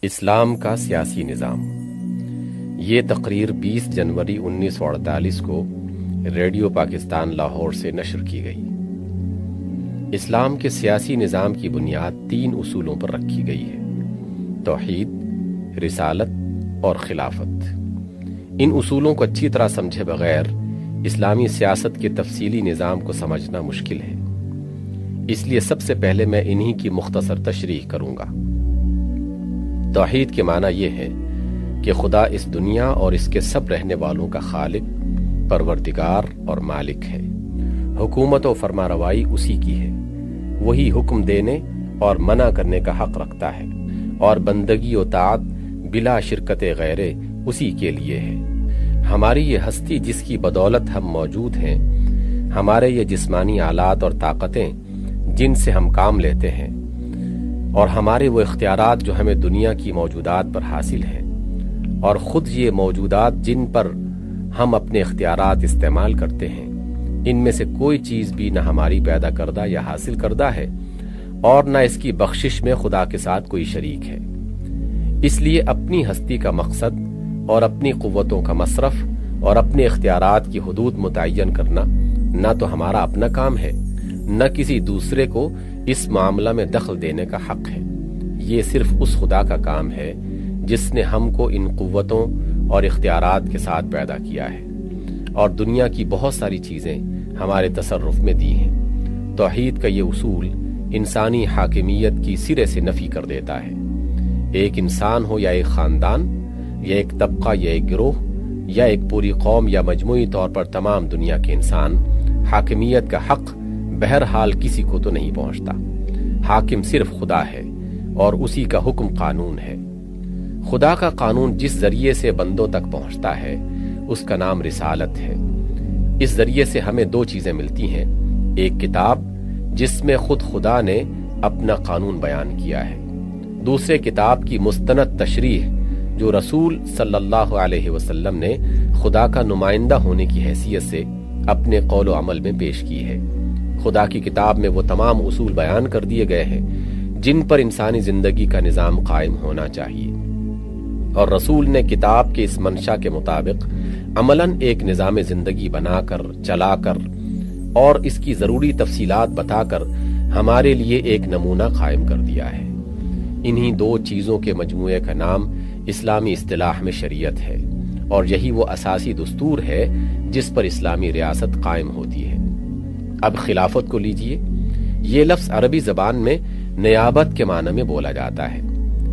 اسلام کا سیاسی نظام۔ یہ تقریر 20 جنوری 1948 کو ریڈیو پاکستان لاہور سے نشر کی گئی۔ اسلام کے سیاسی نظام کی بنیاد 3 اصولوں پر رکھی گئی ہے: توحید، رسالت اور خلافت۔ ان اصولوں کو اچھی طرح سمجھے بغیر اسلامی سیاست کے تفصیلی نظام کو سمجھنا مشکل ہے، اس لیے سب سے پہلے میں انہی کی مختصر تشریح کروں گا۔ توحید کے معنی یہ ہے کہ خدا اس دنیا اور اس کے سب رہنے والوں کا خالق، پروردگار اور مالک ہے۔ حکومت و فرمانروائی اسی کی ہے، وہی حکم دینے اور منع کرنے کا حق رکھتا ہے، اور بندگی و طاعت بلا شرکت غیرے اسی کے لیے ہے۔ ہماری یہ ہستی جس کی بدولت ہم موجود ہیں، ہمارے یہ جسمانی آلات اور طاقتیں جن سے ہم کام لیتے ہیں، اور ہمارے وہ اختیارات جو ہمیں دنیا کی موجودات پر حاصل ہیں، اور خود یہ موجودات جن پر ہم اپنے اختیارات استعمال کرتے ہیں، ان میں سے کوئی چیز بھی نہ ہماری پیدا کردہ یا حاصل کردہ ہے، اور نہ اس کی بخشش میں خدا کے ساتھ کوئی شریک ہے۔ اس لیے اپنی ہستی کا مقصد اور اپنی قوتوں کا مصرف اور اپنے اختیارات کی حدود متعین کرنا نہ تو ہمارا اپنا کام ہے، نہ کسی دوسرے کو اس معاملہ میں دخل دینے کا حق ہے۔ یہ صرف اس خدا کا کام ہے جس نے ہم کو ان قوتوں اور اختیارات کے ساتھ پیدا کیا ہے، اور دنیا کی بہت ساری چیزیں ہمارے تصرف میں دی ہیں۔ توحید کا یہ اصول انسانی حاکمیت کی سرے سے نفی کر دیتا ہے۔ ایک انسان ہو یا ایک خاندان یا ایک طبقہ یا ایک گروہ یا ایک پوری قوم یا مجموعی طور پر تمام دنیا کے انسان، حاکمیت کا حق بہرحال کسی کو تو نہیں پہنچتا۔ حاکم صرف خدا ہے، اور اسی کا حکم قانون ہے۔ خدا کا قانون جس ذریعے سے بندوں تک پہنچتا ہے اس کا نام رسالت ہے۔ اس ذریعے سے ہمیں 2 چیزیں ملتی ہیں: ایک کتاب جس میں خود خدا نے اپنا قانون بیان کیا ہے، دوسرے کتاب کی مستند تشریح جو رسول صلی اللہ علیہ وسلم نے خدا کا نمائندہ ہونے کی حیثیت سے اپنے قول و عمل میں پیش کی ہے۔ خدا کی کتاب میں وہ تمام اصول بیان کر دیے گئے ہیں جن پر انسانی زندگی کا نظام قائم ہونا چاہیے، اور رسول نے کتاب کے اس منشا کے مطابق عملاً ایک نظام زندگی بنا کر، چلا کر اور اس کی ضروری تفصیلات بتا کر ہمارے لیے ایک نمونہ قائم کر دیا ہے۔ انہی 2 چیزوں کے مجموعے کا نام اسلامی اصطلاح میں شریعت ہے، اور یہی وہ اساسی دستور ہے جس پر اسلامی ریاست قائم ہوتی ہے۔ اب خلافت کو لیجئے۔ یہ لفظ عربی زبان میں نیابت کے معنی میں بولا جاتا ہے۔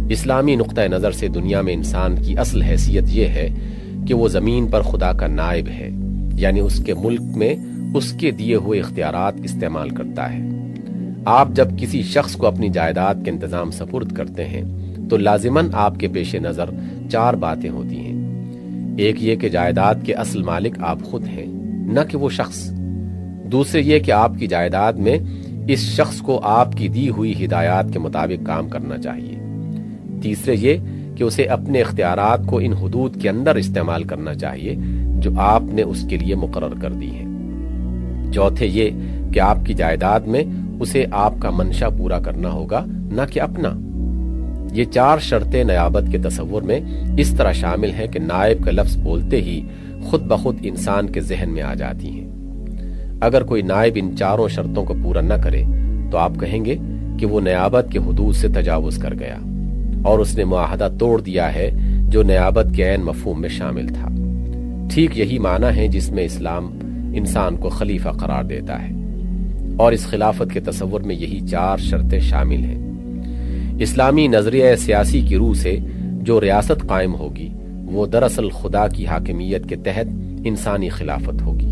اسلامی نقطہ نظر سے دنیا میں انسان کی اصل حیثیت یہ ہے کہ وہ زمین پر خدا کا نائب ہے، یعنی اس کے ملک میں اس کے دیے ہوئے اختیارات استعمال کرتا ہے۔ آپ جب کسی شخص کو اپنی جائیداد کے انتظام سپرد کرتے ہیں تو لازماً آپ کے پیش نظر 4 باتیں ہوتی ہیں۔ ایک یہ کہ جائیداد کے اصل مالک آپ خود ہیں، نہ کہ وہ شخص۔ دوسرے یہ کہ آپ کی جائیداد میں اس شخص کو آپ کی دی ہوئی ہدایات کے مطابق کام کرنا چاہیے۔ تیسرے یہ کہ اسے اپنے اختیارات کو ان حدود کے اندر استعمال کرنا چاہیے جو آپ نے اس کے لیے مقرر کر دی ہیں۔ چوتھے یہ کہ آپ کی جائیداد میں اسے آپ کا منشا پورا کرنا ہوگا، نہ کہ اپنا۔ یہ 4 شرطیں نیابت کے تصور میں اس طرح شامل ہیں کہ نائب کا لفظ بولتے ہی خود بخود انسان کے ذہن میں آ جاتی ہیں۔ اگر کوئی نائب ان 4 شرطوں کو پورا نہ کرے تو آپ کہیں گے کہ وہ نیابت کے حدود سے تجاوز کر گیا، اور اس نے معاہدہ توڑ دیا ہے جو نیابت کے عین مفہوم میں شامل تھا۔ ٹھیک یہی معنی ہے جس میں اسلام انسان کو خلیفہ قرار دیتا ہے، اور اس خلافت کے تصور میں یہی 4 شرطیں شامل ہیں۔ اسلامی نظریہ سیاسی کی روح سے جو ریاست قائم ہوگی وہ دراصل خدا کی حاکمیت کے تحت انسانی خلافت ہوگی،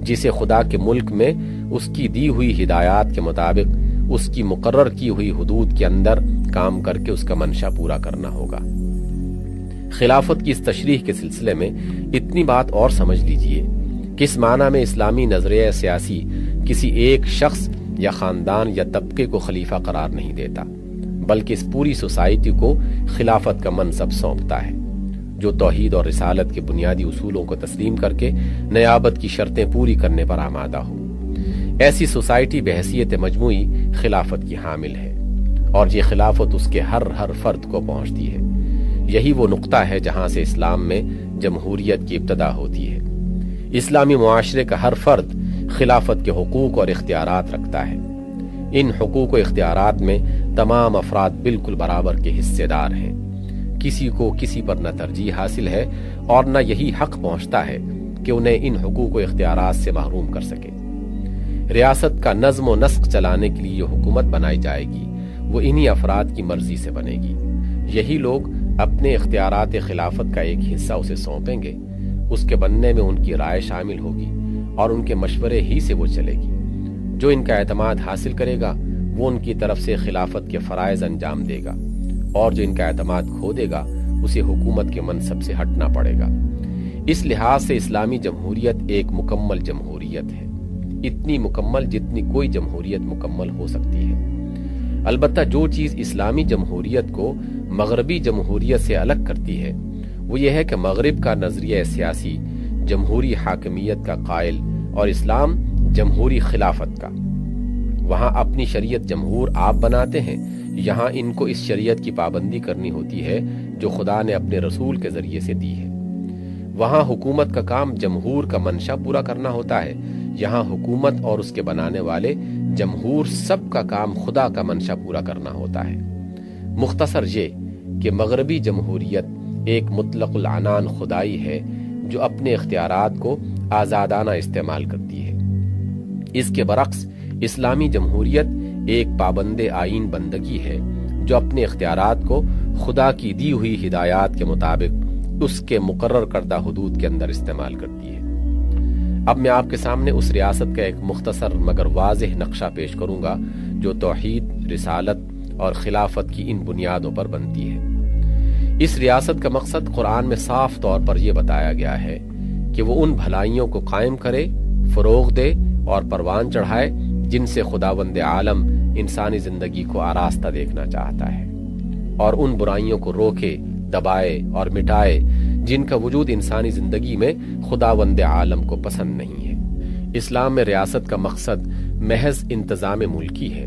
جسے خدا کے ملک میں اس کی دی ہوئی ہدایات کے مطابق اس کی مقرر کی ہوئی حدود کے اندر کام کر کے اس کا منشا پورا کرنا ہوگا۔ خلافت کی اس تشریح کے سلسلے میں اتنی بات اور سمجھ لیجئے کہ اس معنی میں اسلامی نظریہ سیاسی کسی ایک شخص یا خاندان یا طبقے کو خلیفہ قرار نہیں دیتا، بلکہ اس پوری سوسائٹی کو خلافت کا منصب سونپتا ہے، جو توحید اور رسالت کے بنیادی اصولوں کو تسلیم کر کے نیابت کی شرطیں پوری کرنے پر آمادہ ہو۔ ایسی سوسائٹی بحیثیت مجموعی خلافت کی حامل ہے، اور یہ خلافت اس کے ہر فرد کو پہنچتی ہے۔ یہی وہ نقطہ ہے جہاں سے اسلام میں جمہوریت کی ابتدا ہوتی ہے۔ اسلامی معاشرے کا ہر فرد خلافت کے حقوق اور اختیارات رکھتا ہے۔ ان حقوق و اختیارات میں تمام افراد بالکل برابر کے حصے دار ہیں۔ کسی کو کسی پر نہ ترجیح حاصل ہے اور نہ یہی حق پہنچتا ہے کہ انہیں ان حقوق و اختیارات سے محروم کر سکے۔ ریاست کا نظم و نسق چلانے کے لیے جو حکومت بنائی جائے گی وہ انہی افراد کی مرضی سے بنے گی۔ یہی لوگ اپنے اختیارات خلافت کا ایک حصہ اسے سونپیں گے۔ اس کے بننے میں ان کی رائے شامل ہوگی اور ان کے مشورے ہی سے وہ چلے گی۔ جو ان کا اعتماد حاصل کرے گا وہ ان کی طرف سے خلافت کے فرائض انجام دے گا، اور جو ان کا اعتماد کھو دے گا اسے حکومت کے منصب سے ہٹنا پڑے گا۔ اس لحاظ سے اسلامی جمہوریت ایک مکمل جمہوریت ہے، اتنی مکمل جتنی کوئی جمہوریت مکمل ہو سکتی ہے۔ البتہ جو چیز اسلامی جمہوریت کو مغربی جمہوریت سے الگ کرتی ہے وہ یہ ہے کہ مغرب کا نظریہ سیاسی جمہوری حاکمیت کا قائل اور اسلام جمہوری خلافت کا۔ وہاں اپنی شریعت جمہور آپ بناتے ہیں، یہاں ان کو اس شریعت کی پابندی کرنی ہوتی ہے جو خدا نے اپنے رسول کے ذریعے سے دی ہے۔ وہاں حکومت کا کام جمہور کا منشا پورا کرنا ہوتا ہے، یہاں حکومت اور اس کے بنانے والے جمہور سب کا کام خدا کا منشا پورا کرنا ہوتا ہے۔ مختصر یہ کہ مغربی جمہوریت ایک مطلق العنان خدائی ہے جو اپنے اختیارات کو آزادانہ استعمال کرتی ہے۔ اس کے برعکس اسلامی جمہوریت ایک پابند آئین بندگی ہے جو اپنے اختیارات کو خدا کی دی ہوئی ہدایات کے مطابق اس کے مقرر کردہ حدود کے اندر استعمال کرتی ہے۔ اب میں آپ کے سامنے اس ریاست کا ایک مختصر مگر واضح نقشہ پیش کروں گا جو توحید، رسالت اور خلافت کی ان بنیادوں پر بنتی ہے۔ اس ریاست کا مقصد قرآن میں صاف طور پر یہ بتایا گیا ہے کہ وہ ان بھلائیوں کو قائم کرے، فروغ دے اور پروان چڑھائے جن سے خداوند عالم انسانی زندگی کو آراستہ دیکھنا چاہتا ہے، اور ان برائیوں کو روکے، دبائے اور مٹائے جن کا وجود انسانی زندگی میں خداوند عالم کو پسند نہیں ہے۔ اسلام میں ریاست کا مقصد محض انتظام ملکی ہے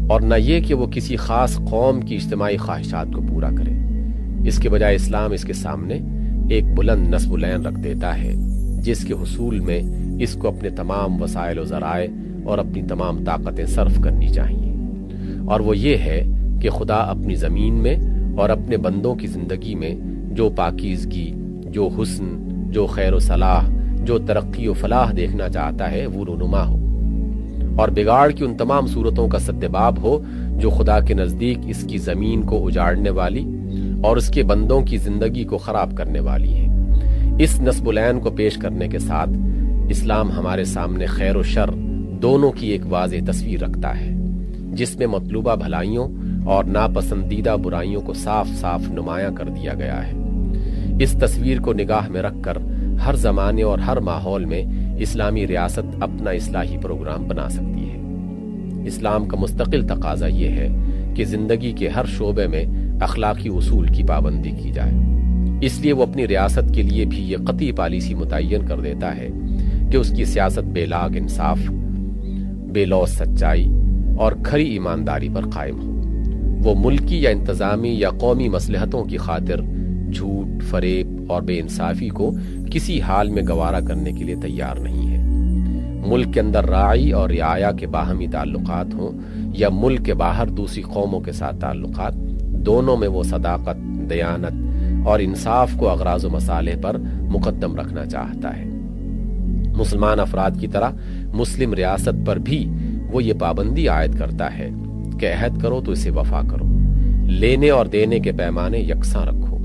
اور نہ یہ کہ وہ کسی خاص قوم کی اجتماعی خواہشات کو پورا کرے۔ اس کے بجائے اسلام اس کے سامنے ایک بلند نصب العین رکھ دیتا ہے جس کے حصول میں اس کو اپنے تمام وسائل و ذرائع اور اپنی تمام طاقتیں صرف کرنی چاہیے، اور وہ یہ ہے کہ خدا اپنی زمین میں اور اپنے بندوں کی زندگی میں جو پاکیزگی، جو حسن، جو خیر و صلاح، جو ترقی و فلاح دیکھنا چاہتا ہے وہ رونما ہو، اور بگاڑ کی ان تمام صورتوں کا سدباب ہو جو خدا کے نزدیک اس کی زمین کو اجاڑنے والی اور اس کے بندوں کی زندگی کو خراب کرنے والی ہیں۔ اس نصب العین کو پیش کرنے کے ساتھ اسلام ہمارے سامنے خیر و شر دونوں کی ایک واضح تصویر رکھتا ہے جس میں مطلوبہ بھلائیوں اور ناپسندیدہ برائیوں کو صاف صاف نمایاں کر دیا گیا ہے۔ اس تصویر کو نگاہ میں رکھ کر ہر زمانے اور ہر ماحول میں اسلامی ریاست اپنا اصلاحی پروگرام بنا سکتی ہے۔ اسلام کا مستقل تقاضا یہ ہے کہ زندگی کے ہر شعبے میں اخلاقی اصول کی پابندی کی جائے۔ اس لیے وہ اپنی ریاست کے لیے بھی یہ قطعی پالیسی متعین کر دیتا ہے کہ اس کی سیاست بے لاگ انصاف، بے لوث سچائی اور کھری ایمانداری پر قائم ہو۔ وہ ملکی یا انتظامی یا قومی مصلحتوں کی خاطر جھوٹ، فریب اور بے انصافی کو کسی حال میں گوارا کرنے کے لیے تیار نہیں ہے۔ ملک کے اندر راعی اور رعایا کے باہمی تعلقات ہوں یا ملک کے باہر دوسری قوموں کے ساتھ تعلقات، دونوں میں وہ صداقت، دیانت اور انصاف کو اغراض و مصالح پر مقدم رکھنا چاہتا ہے۔ مسلمان افراد کی طرح مسلم ریاست پر بھی وہ یہ پابندی عائد کرتا ہے کہ عہد کرو تو اسے وفا کرو، لینے اور دینے کے پیمانے یکساں رکھو،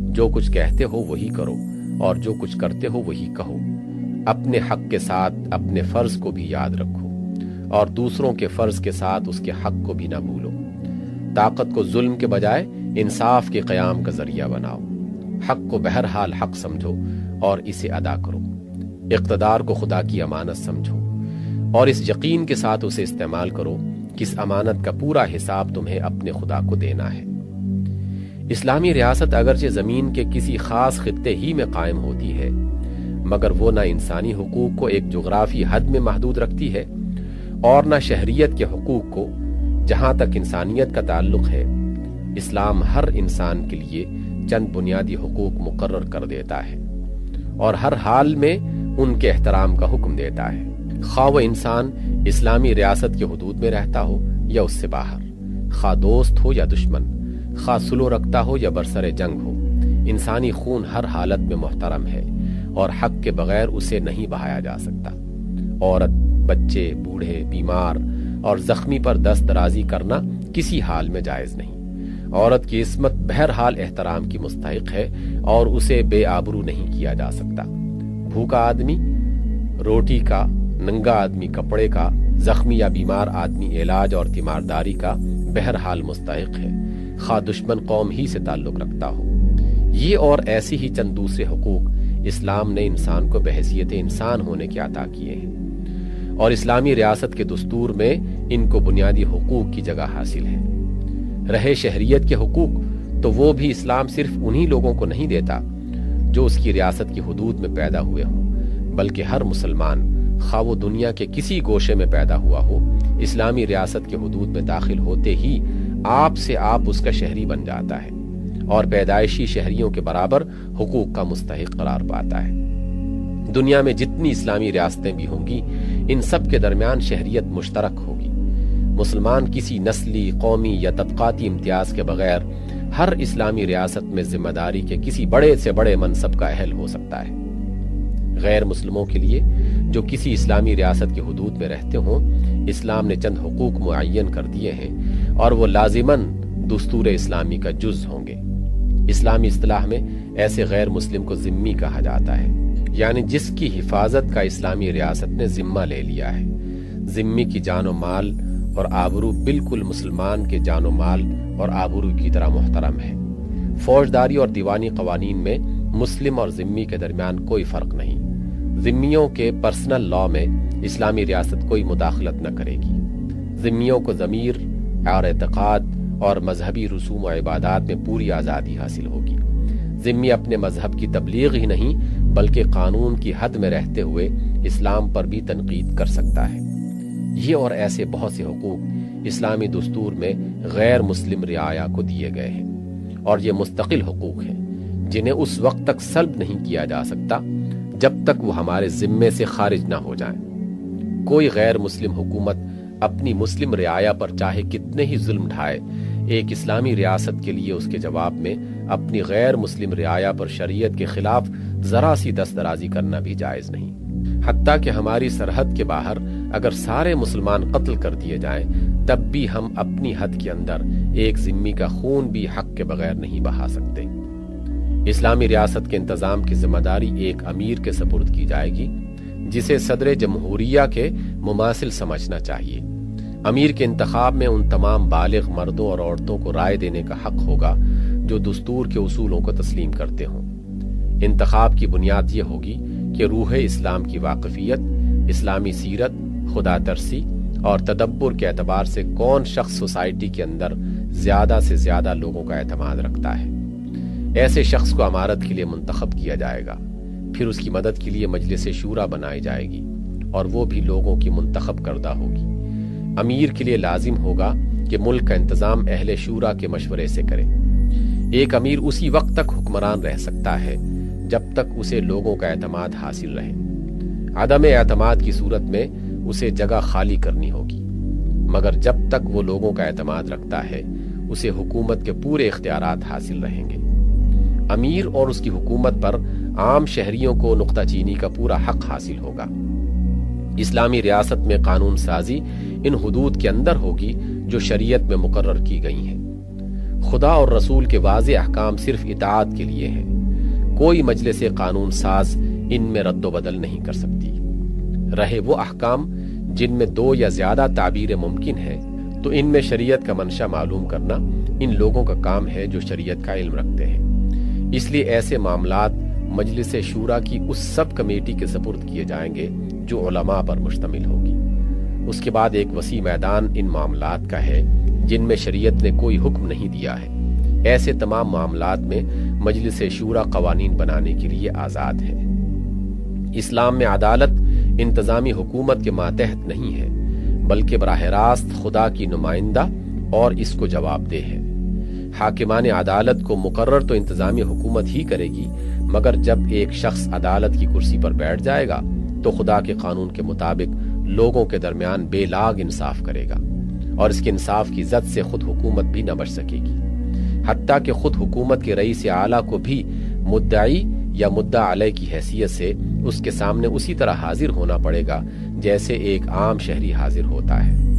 جو کچھ کہتے ہو وہی کرو اور جو کچھ کرتے ہو وہی کہو، اپنے حق کے ساتھ اپنے فرض کو بھی یاد رکھو اور دوسروں کے فرض کے ساتھ اس کے حق کو بھی نہ بھولو۔ طاقت کو ظلم کے بجائے انصاف کے قیام کا ذریعہ بناؤ، حق کو بہرحال حق سمجھو اور اسے ادا کرو، اقتدار کو خدا کی امانت سمجھو اور اس یقین کے ساتھ اسے استعمال کرو کہ اس امانت کا پورا حساب تمہیں اپنے خدا کو دینا ہے۔ اسلامی ریاست اگرچہ زمین کے کسی خاص خطے ہی میں قائم ہوتی ہے، مگر وہ نہ انسانی حقوق کو ایک جغرافی حد میں محدود رکھتی ہے اور نہ شہریت کے حقوق کو جہاں تک انسانیت کا تعلق ہے، اسلام ہر انسان کے لیے چند بنیادی حقوق مقرر کر دیتا ہے اور ہر حال میں ان کے احترام کا حکم دیتا ہے، خواہ وہ انسان اسلامی ریاست کے حدود میں رہتا ہو یا اس سے باہر، خواہ دوست ہو یا دشمن، خواہ سلو رکھتا ہو یا برسر جنگ ہو۔ انسانی خون ہر حالت میں محترم ہے اور حق کے بغیر اسے نہیں بہایا جا سکتا۔ عورت، بچے، بوڑھے، بیمار اور زخمی پر دست درازی کرنا کسی حال میں جائز نہیں۔ عورت کی عصمت بہرحال احترام کی مستحق ہے اور اسے بے آبرو نہیں کیا جا سکتا۔ بھوکا آدمی روٹی کا، ننگا آدمی کپڑے کا، زخمی یا بیمار آدمی علاج اور تیمارداری کا بہرحال مستحق ہے، خواہ دشمن قوم ہی سے تعلق رکھتا ہو۔ یہ اور ایسی ہی چند دوسرے حقوق اسلام نے انسان کو بحیثیت انسان ہونے کے عطا کیے ہیں، اور اسلامی ریاست کے دستور میں ان کو بنیادی حقوق کی جگہ حاصل ہے۔ رہے شہریت کے حقوق، تو وہ بھی اسلام صرف انہی لوگوں کو نہیں دیتا جو اس کی ریاست کی حدود میں پیدا ہوئے ہوں، بلکہ ہر مسلمان، خواہ وہ دنیا کے کسی گوشے میں پیدا ہوا ہو، اسلامی ریاست کے حدود میں داخل ہوتے ہی آپ سے آپ اس کا شہری بن جاتا ہے اور پیدائشی شہریوں کے برابر حقوق کا مستحق قرار پاتا ہے۔ دنیا میں جتنی اسلامی ریاستیں بھی ہوں گی، ان سب کے درمیان شہریت مشترک ہوگی۔ مسلمان کسی نسلی، قومی یا طبقاتی امتیاز کے بغیر ہر اسلامی ریاست میں ذمہ داری کے کسی بڑے سے بڑے منصب کا اہل ہو سکتا ہے۔ غیر مسلموں کے لیے جو کسی اسلامی ریاست کی حدود میں رہتے ہوں، اسلام نے چند حقوق معین کر دیے ہیں اور وہ لازماً دستور اسلامی کا جز ہوں گے۔ اسلامی اصطلاح میں ایسے غیر مسلم کو ذمی کہا جاتا ہے، یعنی جس کی حفاظت کا اسلامی ریاست نے ذمہ لے لیا ہے۔ ذمی کی جان و مال اور آبرو بالکل مسلمان کے جان و مال اور آبرو کی طرح محترم ہے۔ فوجداری اور دیوانی قوانین میں مسلم اور ذمی کے درمیان کوئی فرق نہیں۔ ذمیوں کے پرسنل لاء میں اسلامی ریاست کوئی مداخلت نہ کرے گی۔ ذمیوں کو ضمیر اور اعتقاد اور مذہبی رسوم و عبادات میں پوری آزادی حاصل ہوگی۔ ذمی اپنے مذہب کی تبلیغ ہی نہیں بلکہ قانون کی حد میں رہتے ہوئے اسلام پر بھی تنقید کر سکتا ہے۔ یہ اور ایسے بہت سے حقوق اسلامی دستور میں غیر مسلم رعایا کو دیے گئے ہیں، اور یہ مستقل حقوق ہیں جنہیں اس وقت تک سلب نہیں کیا جا سکتا جب تک وہ ہمارے ذمے سے خارج نہ ہو جائیں۔ کوئی غیر مسلم حکومت اپنی مسلم رعایا پر چاہے کتنے ہی ظلم ڈھائے، ایک اسلامی ریاست کے لیے اس کے جواب میں اپنی غیر مسلم رعایا پر شریعت کے خلاف ذرا سی دست درازی کرنا بھی جائز نہیں۔ حتیٰ کہ ہماری سرحد کے باہر اگر سارے مسلمان قتل کر دیے جائیں، تب بھی ہم اپنی حد کے اندر ایک ذمی کا خون بھی حق کے بغیر نہیں بہا سکتے۔ اسلامی ریاست کے انتظام کی ذمہ داری ایک امیر کے سپرد کی جائے گی، جسے صدر جمہوریہ کے مماثل سمجھنا چاہیے۔ امیر کے انتخاب میں ان تمام بالغ مردوں اور عورتوں کو رائے دینے کا حق ہوگا جو دستور کے اصولوں کو تسلیم کرتے ہوں۔ انتخاب کی بنیاد یہ ہوگی کہ روح اسلام کی واقفیت، اسلامی سیرت، خدا ترسی اور تدبر کے اعتبار سے کون شخص سوسائٹی کے اندر زیادہ سے زیادہ لوگوں کا اعتماد رکھتا ہے۔ ایسے شخص کو امارت کے لیے منتخب کیا جائے گا، پھر اس کی مدد کے لیے مجلس شورا بنائی جائے گی اور وہ بھی لوگوں کی منتخب کردہ ہوگی۔ امیر کے لیے لازم ہوگا کہ ملک کا انتظام اہل شورا کے مشورے سے کرے۔ ایک امیر اسی وقت تک حکمران رہ سکتا ہے جب تک اسے لوگوں کا اعتماد حاصل رہے۔ عدم اعتماد کی صورت میں اسے جگہ خالی کرنی ہوگی، مگر جب تک وہ لوگوں کا اعتماد رکھتا ہے اسے حکومت کے پورے اختیارات حاصل رہیں گے۔ امیر اور اس کی حکومت پر عام شہریوں کو نقطہ چینی کا پورا حق حاصل ہوگا۔ اسلامی ریاست میں قانون سازی ان حدود کے اندر ہوگی جو شریعت میں مقرر کی گئی ہیں۔ خدا اور رسول کے واضح احکام صرف اطاعت کے لیے ہیں۔ کوئی مجلس قانون ساز ان میں رد و بدل نہیں کر سکتی۔ رہے وہ احکام جن میں دو یا زیادہ تعبیر ممکن ہے تو ان میں شریعت کا منشا معلوم کرنا ان لوگوں کا کام ہے جو شریعت کا علم رکھتے ہیں۔ اس لیے ایسے معاملات مجلس شورا کی اس سب کمیٹی کے سپرد کیے جائیں گے جو علماء پر مشتمل ہوگی۔ اس کے بعد ایک وسیع میدان ان معاملات کا ہے جن میں شریعت نے کوئی حکم نہیں دیا ہے۔ ایسے تمام معاملات میں مجلس شورا قوانین بنانے کے لیے آزاد ہے۔ اسلام میں عدالت انتظامی حکومت کے ماتحت نہیں ہے بلکہ براہ راست خدا کی نمائندہ اور اس کو جواب دہ ہے۔ حاکمان عدالت کو مقرر تو انتظامی حکومت ہی کرے گی، مگر جب ایک شخص عدالت کی کرسی پر بیٹھ جائے گا تو خدا کے قانون کے مطابق لوگوں کے درمیان بے لاگ انصاف کرے گا، اور اس کے انصاف کی زد سے خود حکومت بھی نہ بچ سکے گی، حتیٰ کہ خود حکومت کے رئیس اعلیٰ کو بھی مدعی یا مدعا علیہ کی حیثیت سے اس کے سامنے اسی طرح حاضر ہونا پڑے گا جیسے ایک عام شہری حاضر ہوتا ہے۔